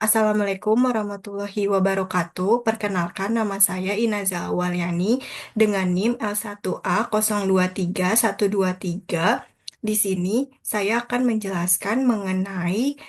Assalamualaikum warahmatullahi wabarakatuh. Perkenalkan, nama saya Inaza Awalyani dengan NIM L1A023123. Di sini saya akan menjelaskan mengenai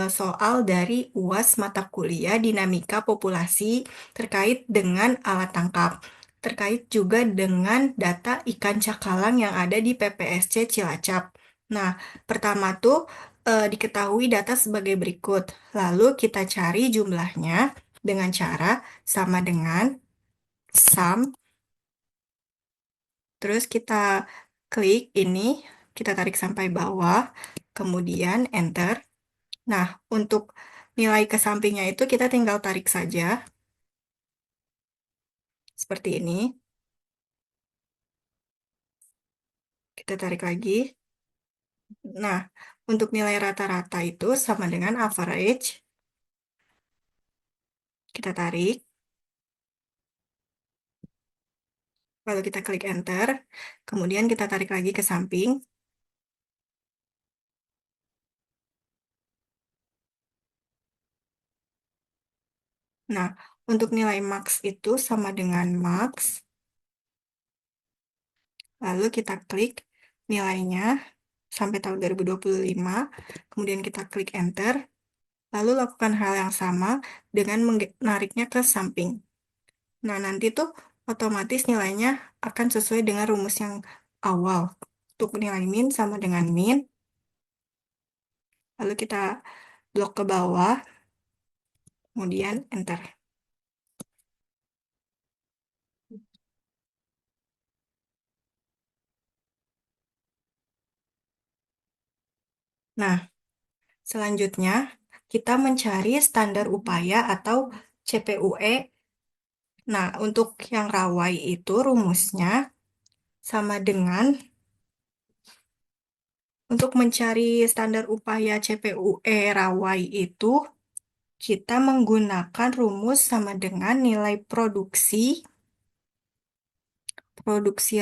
soal dari UAS mata kuliah Dinamika Populasi terkait dengan alat tangkap. Terkait juga dengan data ikan cakalang yang ada di PPSC Cilacap. Nah, pertama tuh diketahui data sebagai berikut. Lalu kita cari jumlahnya dengan cara sama dengan sum. Terus kita klik ini, kita tarik sampai bawah, kemudian enter. Nah, untuk nilai ke sampingnya itu kita tinggal tarik saja, seperti ini. Kita tarik lagi. Nah, untuk nilai rata-rata itu sama dengan average. Kita tarik, lalu kita klik enter. Kemudian kita tarik lagi ke samping. Nah, untuk nilai max itu sama dengan max, lalu kita klik nilainya sampai tahun 2025, kemudian kita klik enter, lalu lakukan hal yang sama dengan menariknya ke samping. Nah, nanti tuh otomatis nilainya akan sesuai dengan rumus yang awal. Untuk nilai min sama dengan min, lalu kita blok ke bawah, kemudian enter. Nah, selanjutnya, kita mencari standar upaya atau CPUE. Nah, untuk yang rawai itu rumusnya sama dengan untuk mencari standar upaya CPUE rawai itu kita menggunakan rumus sama dengan nilai produksi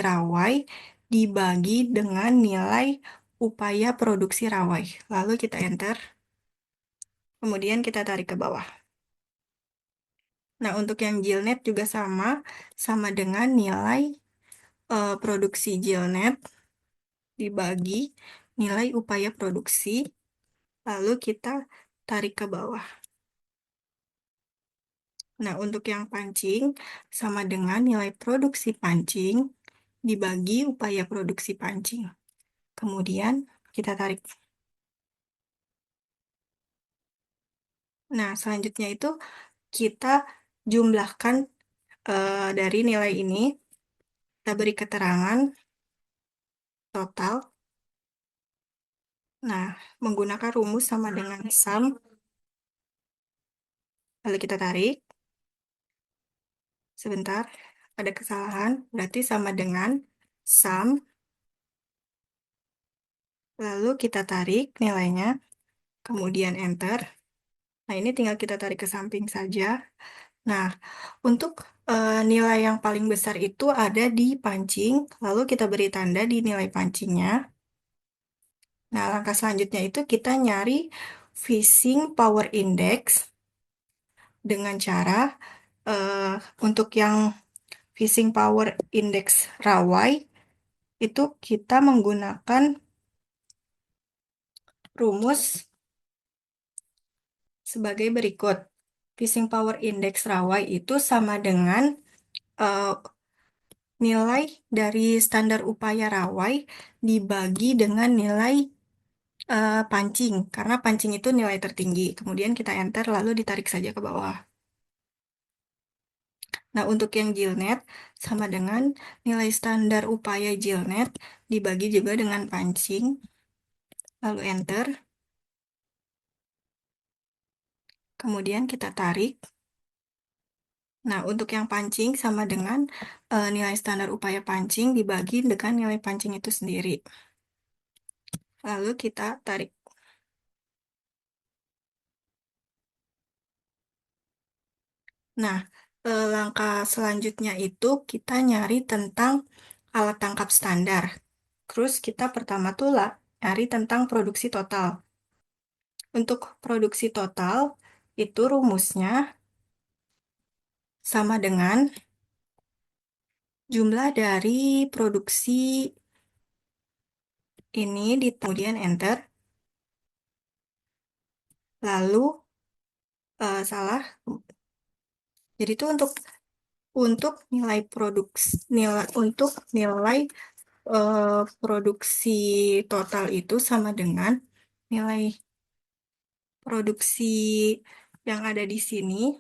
rawai dibagi dengan nilai upaya produksi rawai. Lalu kita enter, kemudian kita tarik ke bawah. Nah, untuk yang jilnet juga sama dengan nilai produksi jilnet dibagi nilai upaya produksi, lalu kita tarik ke bawah. Nah, untuk yang pancing sama dengan nilai produksi pancing dibagi upaya produksi pancing. Kemudian kita tarik. Nah, selanjutnya itu kita jumlahkan dari nilai ini, kita beri keterangan total. Nah, menggunakan rumus sama dengan sum, lalu kita tarik. Sebentar, ada kesalahan, berarti sama dengan sum, lalu kita tarik nilainya, kemudian enter. Nah, ini tinggal kita tarik ke samping saja. Nah, untuk nilai yang paling besar itu ada di pancing, lalu kita beri tanda di nilai pancingnya. Nah, langkah selanjutnya itu kita nyari fishing power index dengan cara eh, untuk yang fishing power index rawai itu kita menggunakan rumus sebagai berikut. Fishing power index rawai itu sama dengan eh, nilai dari standar upaya rawai dibagi dengan nilai pancing, karena pancing itu nilai tertinggi. Kemudian kita enter, lalu ditarik saja ke bawah. Nah, untuk yang jilnet, sama dengan nilai standar upaya jilnet dibagi juga dengan pancing, lalu enter. Kemudian kita tarik. Nah, untuk yang pancing sama dengan nilai standar upaya pancing dibagi dengan nilai pancing itu sendiri. Lalu kita tarik. Nah, langkah selanjutnya itu kita nyari tentang alat tangkap standar. Terus kita pertama tuh lah nyari tentang produksi total. Untuk produksi total, itu rumusnya sama dengan jumlah dari produksi ini di kemudian enter. Lalu salah. Jadi itu untuk nilai produksi nilai produksi total itu sama dengan nilai produksi yang ada di sini.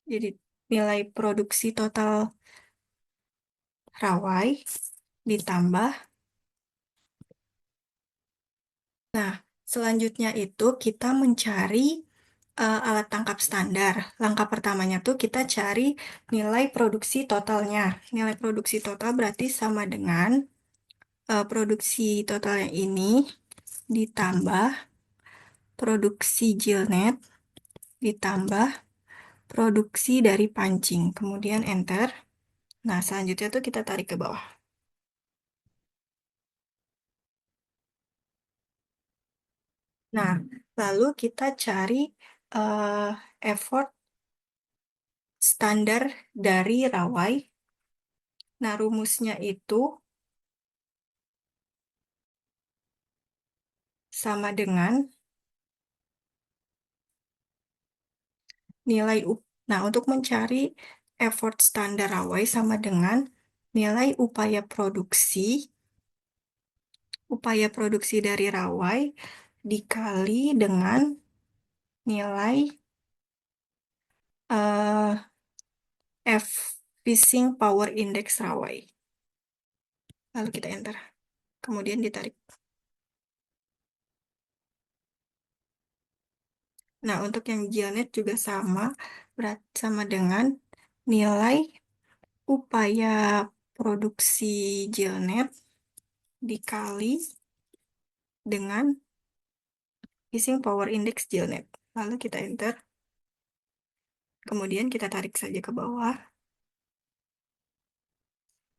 Jadi nilai produksi total Rawai ditambah. Nah, selanjutnya itu kita mencari alat tangkap standar. Langkah pertamanya tuh kita cari nilai produksi totalnya. Nilai produksi total berarti sama dengan produksi total yang ini ditambah produksi Jilnet ditambah produksi dari pancing. Kemudian enter. Nah, selanjutnya tuh kita tarik ke bawah. Nah, lalu kita cari eh, effort standar dari Rawai. Nah, rumusnya itu sama dengan nilai Nah, untuk mencari effort standar Rawai sama dengan nilai upaya produksi dari Rawai dikali dengan nilai eh Fishing Power Index Rawai. Lalu kita enter. Kemudian ditarik. Nah, untuk yang Gianet juga sama, sama dengan nilai upaya produksi Gilnet dikali dengan Fishing Power Index Gilnet. Lalu kita enter. Kemudian kita tarik saja ke bawah.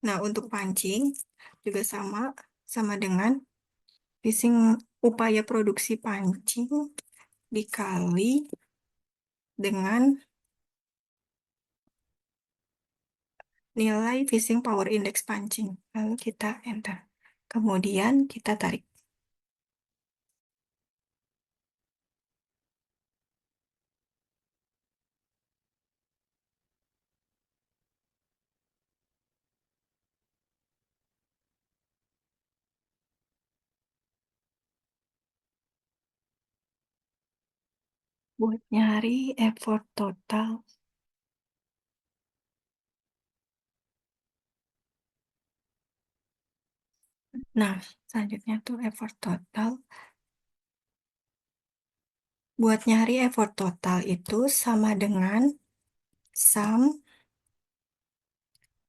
Nah, untuk pancing juga sama dengan upaya produksi pancing dikali dengan nilai Fishing Power Index pancing. Lalu kita enter. Kemudian kita tarik. Buat nyari effort total. Nah, selanjutnya tuh effort total. Buat nyari effort total itu sama dengan sum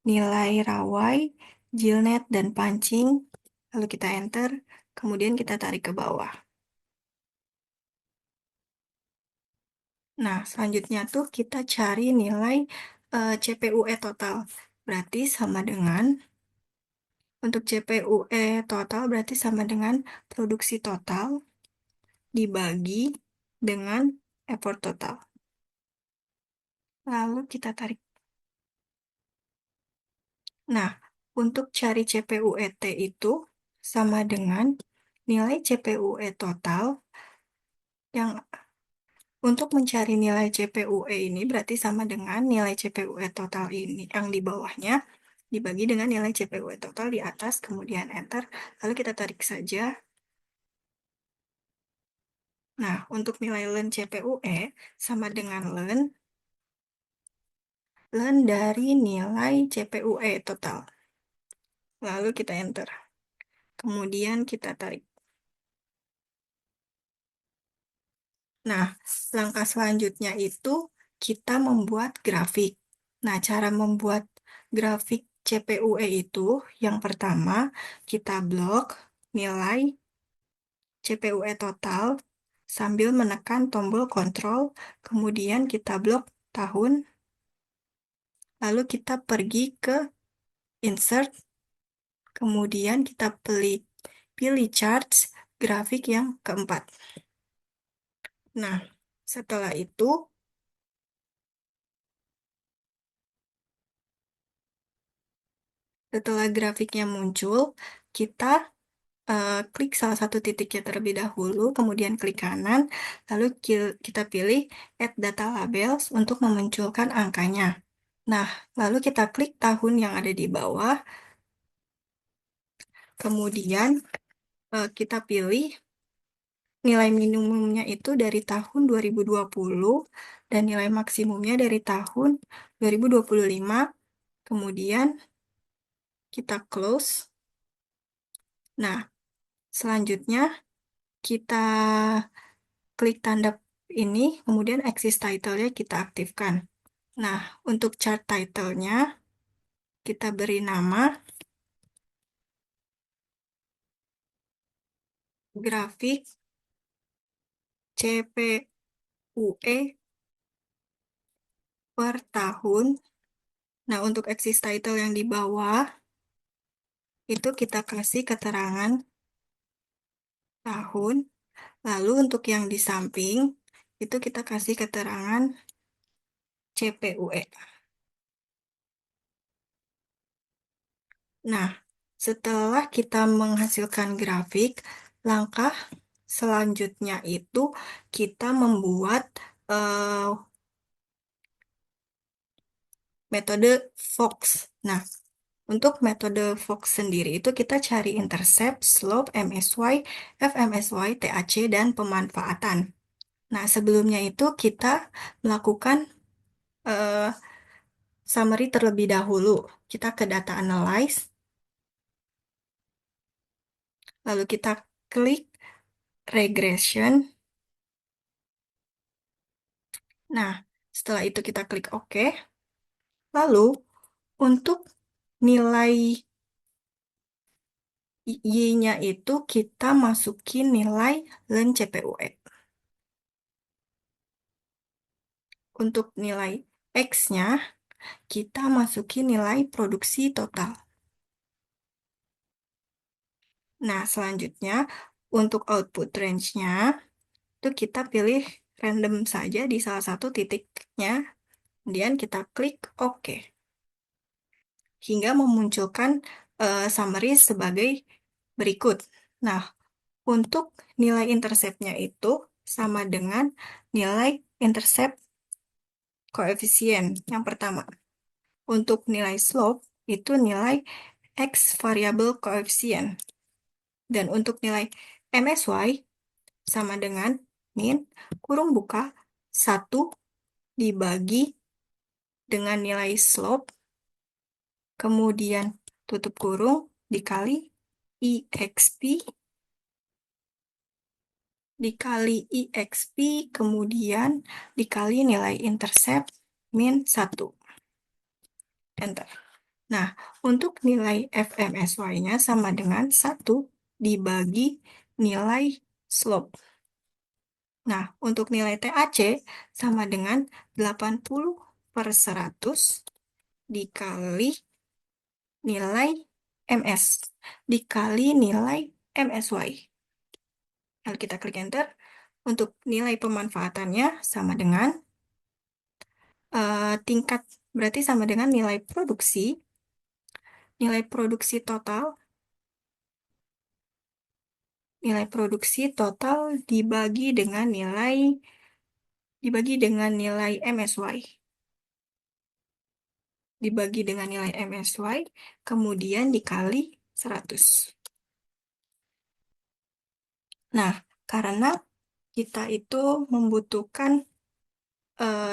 nilai Rawai, Jilnet, dan pancing. Lalu kita enter. Kemudian kita tarik ke bawah. Nah, selanjutnya tuh kita cari nilai CPUE total. Berarti sama dengan, untuk CPUE total berarti sama dengan produksi total dibagi dengan effort total. Lalu kita tarik. Nah, untuk cari CPUET itu sama dengan nilai CPUE total yang untuk mencari nilai CPUE ini berarti sama dengan nilai CPUE total ini yang di bawahnya dibagi dengan nilai CPUE total di atas, kemudian enter. Lalu kita tarik saja. Nah, untuk nilai len CPUE sama dengan len dari nilai CPUE total. Lalu kita enter. Kemudian kita tarik. Nah, langkah selanjutnya itu kita membuat grafik. Nah, cara membuat grafik CPUE itu yang pertama kita blok nilai CPUE total sambil menekan tombol kontrol, kemudian kita blok tahun, lalu kita pergi ke insert, kemudian kita pilih charts, grafik yang keempat. Nah, setelah itu, setelah grafiknya muncul, kita klik salah satu titiknya terlebih dahulu, kemudian klik kanan, lalu kita pilih Add Data Labels untuk memunculkan angkanya. Nah, lalu kita klik tahun yang ada di bawah, kemudian kita pilih nilai minimumnya itu dari tahun 2020 dan nilai maksimumnya dari tahun 2025. Kemudian kita close. Nah, selanjutnya kita klik tanda ini, kemudian axis title-nya kita aktifkan. Nah, untuk chart title-nya kita beri nama grafik CPUE per tahun. Nah, untuk axis title yang di bawah, itu kita kasih keterangan tahun. Lalu untuk yang di samping, itu kita kasih keterangan CPUE. Nah, setelah kita menghasilkan grafik, langkah selanjutnya itu kita membuat eh, metode Fox. Nah, untuk metode Fox sendiri itu kita cari intercept, slope, MSY, FMSY, TAC, dan pemanfaatan. Nah, sebelumnya itu kita melakukan eh, summary terlebih dahulu. Kita ke data analyze, lalu kita klik regression. Nah, setelah itu kita klik OK. Lalu, untuk nilai Y-nya itu kita masukin nilai len CPUE. Untuk nilai X-nya, kita masukin nilai produksi total. Nah, selanjutnya, untuk output range-nya, itu kita pilih random saja di salah satu titiknya, kemudian kita klik OK, hingga memunculkan summary sebagai berikut. Nah, untuk nilai intercept-nya itu sama dengan nilai intercept koefisien yang pertama. Untuk nilai slope, itu nilai X variable koefisien. Dan untuk nilai MSY, sama dengan min, kurung buka, 1 dibagi dengan nilai slope, kemudian tutup kurung, dikali EXP, dikali EXP, kemudian dikali nilai intercept, min 1. Enter. Nah, untuk nilai FMSY-nya sama dengan 1 dibagi nilai slope. Nah, untuk nilai TAC sama dengan 80/100 dikali nilai MS, dikali nilai MSY. Lalu kita klik Enter. Untuk nilai pemanfaatannya sama dengan tingkat, berarti sama dengan nilai produksi total dibagi dengan nilai MSY. Dibagi dengan nilai MSY, kemudian dikali 100. Nah, karena kita itu membutuhkan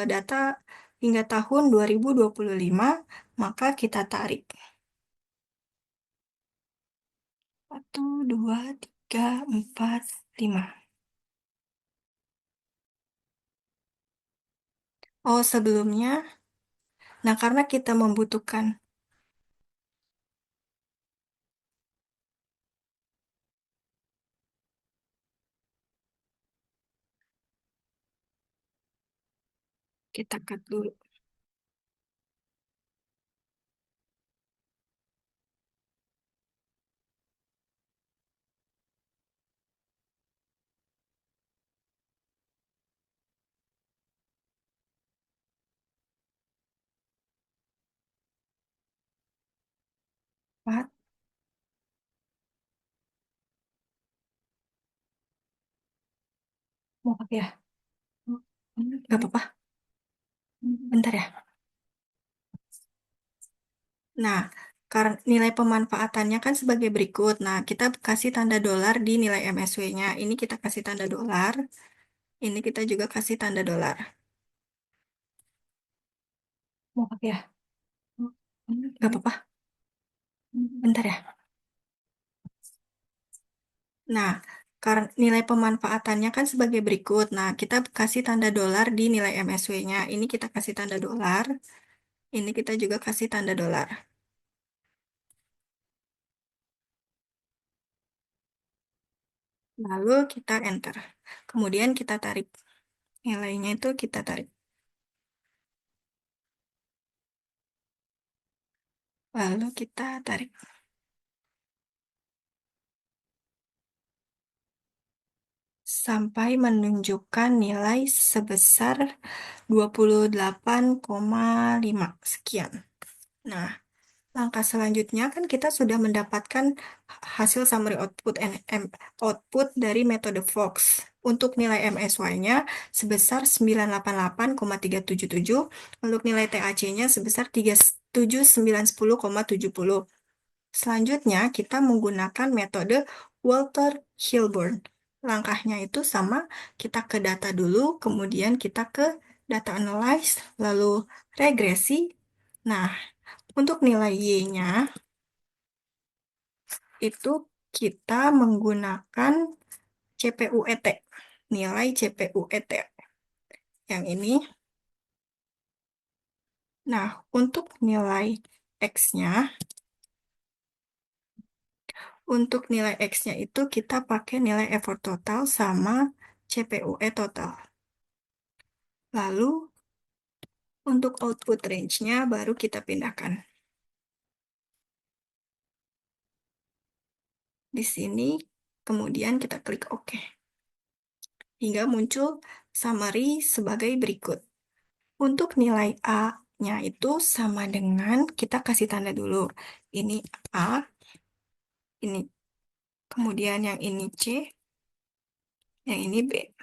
data hingga tahun 2025, maka kita tarik. 1, 2, 3, 4, 5. Oh, sebelumnya, nah karena kita membutuhkan, kita cut dulu. Mau pakai ya? Gak apa-apa. Bentar ya. Nah, karena nilai pemanfaatannya kan sebagai berikut. Nah, kita kasih tanda dolar di nilai MSW-nya. Ini kita kasih tanda dolar. Ini kita juga kasih tanda dolar. Mau pakai ya? Gak apa-apa. Bentar ya. Nah, karena nilai pemanfaatannya kan sebagai berikut. Nah, kita kasih tanda dolar di nilai MSW-nya. Ini kita kasih tanda dolar. Ini kita juga kasih tanda dolar. Lalu kita enter. Kemudian kita tarik. Nilainya itu kita tarik. Lalu kita tarik. Sampai menunjukkan nilai sebesar 28,5 sekian. Nah, langkah selanjutnya kan kita sudah mendapatkan hasil summary output output dari metode Fox. Untuk nilai MSY-nya sebesar 988,377, untuk nilai TAC-nya sebesar 37910,70. Selanjutnya, kita menggunakan metode Walter Hilburn. Langkahnya itu sama, kita ke data dulu, kemudian kita ke data analyze, lalu regresi. Nah, untuk nilai Y-nya, itu kita menggunakan CPUET, nilai CPUET yang ini. Nah, untuk nilai X-nya, itu kita pakai nilai effort total sama CPUE total. Lalu, untuk output range-nya baru kita pindahkan. Di sini, kemudian kita klik OK. Hingga muncul summary sebagai berikut. Untuk nilai A-nya itu sama dengan, kita kasih tanda dulu. Ini A, ini. Kemudian yang ini C, yang ini B.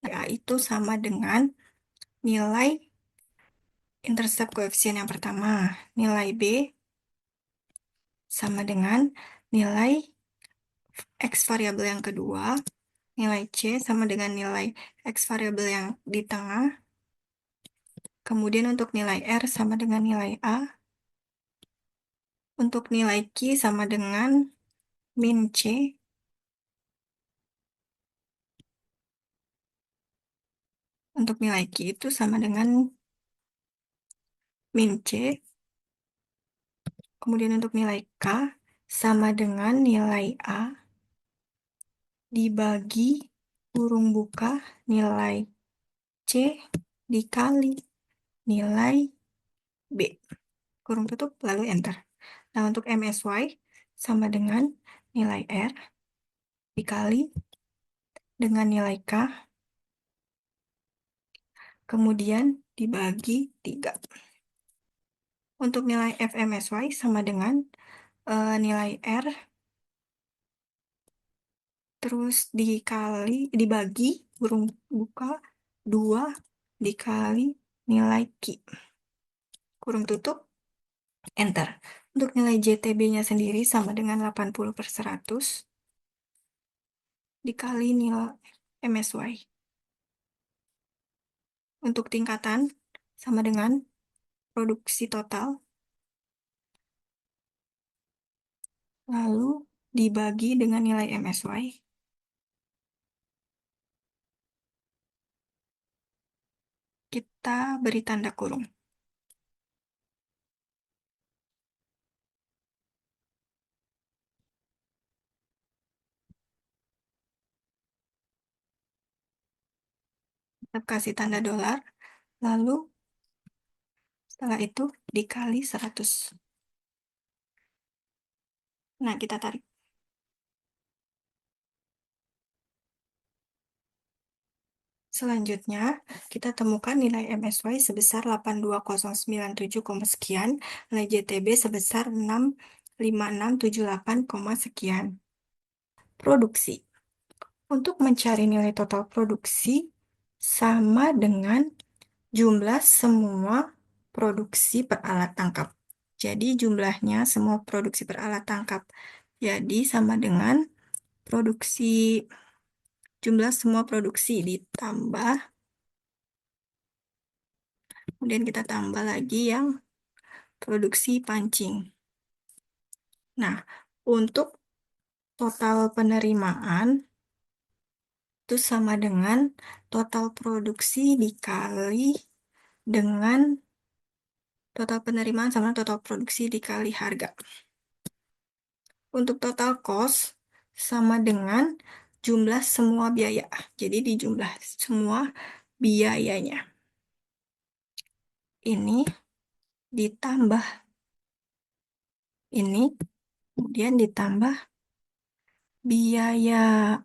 A itu sama dengan nilai intercept koefisien yang pertama. Nilai B sama dengan nilai X variabel yang kedua. Nilai C sama dengan nilai X variabel yang di tengah. Kemudian untuk nilai R sama dengan nilai A. Untuk nilai Q sama dengan min C. Untuk nilai Q itu sama dengan min C. Kemudian untuk nilai K sama dengan nilai A dibagi kurung buka nilai C dikali nilai B. Kurung tutup lalu enter. Nah, untuk MSY sama dengan nilai R dikali dengan nilai K kemudian dibagi 3. Untuk nilai FMSY sama dengan nilai R terus dibagi kurung buka 2 dikali nilai Q. Kurung tutup, enter. Untuk nilai JTB-nya sendiri sama dengan 80/100 dikali nilai MSY. Untuk tingkatan sama dengan produksi total, lalu dibagi dengan nilai MSY. Kita beri tanda kurung. Kita kasih tanda dolar, lalu setelah itu dikali 100. Nah, kita tarik. Selanjutnya, kita temukan nilai MSY sebesar 82.097, sekian, nilai JTB sebesar 65678, sekian. Produksi. Untuk mencari nilai total produksi sama dengan jumlah semua produksi per alat tangkap. Jadi jumlahnya semua produksi per alat tangkap. Jadi sama dengan produksi jumlah semua produksi ditambah, kemudian kita tambah lagi yang produksi pancing. Nah, untuk total penerimaan itu sama dengan total produksi dikali dengan total penerimaan sama total produksi dikali harga. Untuk total cost sama dengan jumlah semua biaya. Jadi dijumlah semua biayanya. Ini ditambah ini, kemudian ditambah biaya.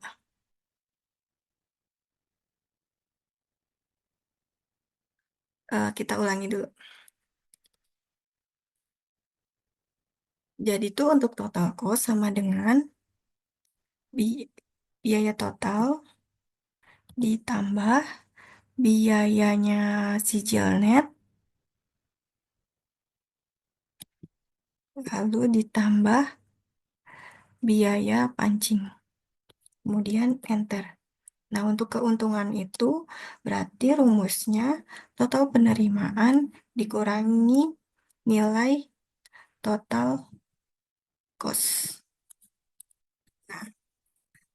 Kita ulangi dulu. Jadi itu untuk total cost sama dengan biaya total ditambah biayanya sijil net, lalu ditambah biaya pancing. Kemudian enter. Nah, untuk keuntungan itu berarti rumusnya total penerimaan dikurangi nilai total cost. Nah,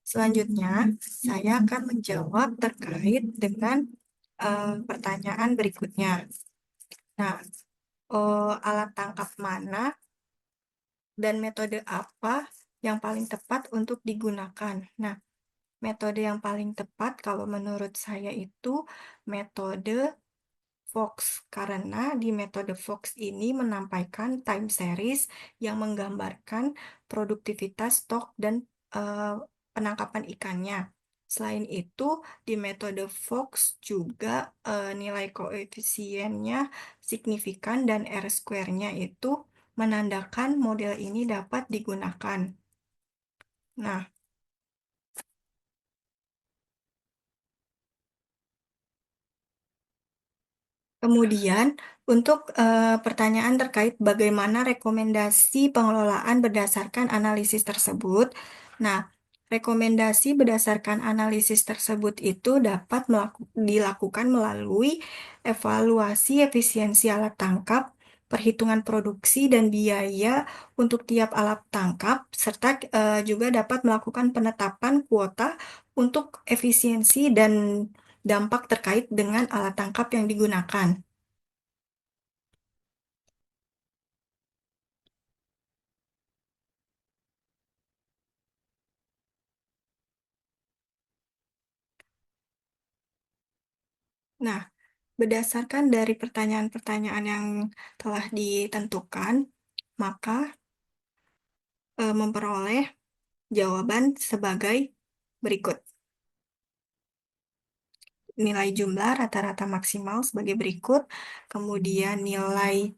selanjutnya saya akan menjawab terkait dengan pertanyaan berikutnya. Nah, alat tangkap mana dan metode apa yang paling tepat untuk digunakan? Nah, metode yang paling tepat kalau menurut saya itu metode Fox, karena di metode Fox ini menampilkan time series yang menggambarkan produktivitas stok dan eh, penangkapan ikannya. Selain itu, di metode Fox juga nilai koefisiennya signifikan dan R-square-nya itu menandakan model ini dapat digunakan. Nah, kemudian, untuk pertanyaan terkait bagaimana rekomendasi pengelolaan berdasarkan analisis tersebut, nah, rekomendasi berdasarkan analisis tersebut itu dapat dilakukan melalui evaluasi efisiensi alat tangkap, perhitungan produksi dan biaya untuk tiap alat tangkap, serta juga dapat melakukan penetapan kuota untuk efisiensi dan dampak terkait dengan alat tangkap yang digunakan. Nah, berdasarkan dari pertanyaan-pertanyaan yang telah ditentukan, maka memperoleh jawaban sebagai berikut. Nilai jumlah rata-rata maksimal sebagai berikut, kemudian nilai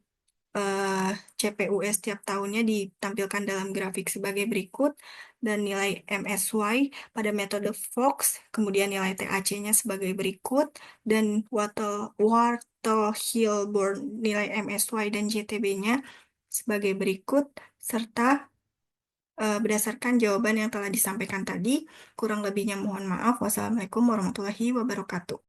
eh, CPUS tiap tahunnya ditampilkan dalam grafik sebagai berikut, dan nilai MSY pada metode Fox, kemudian nilai TAC-nya sebagai berikut, dan Wortel-Hilborn nilai MSY dan JTB-nya sebagai berikut, serta berdasarkan jawaban yang telah disampaikan tadi, kurang lebihnya mohon maaf. Wassalamualaikum warahmatullahi wabarakatuh.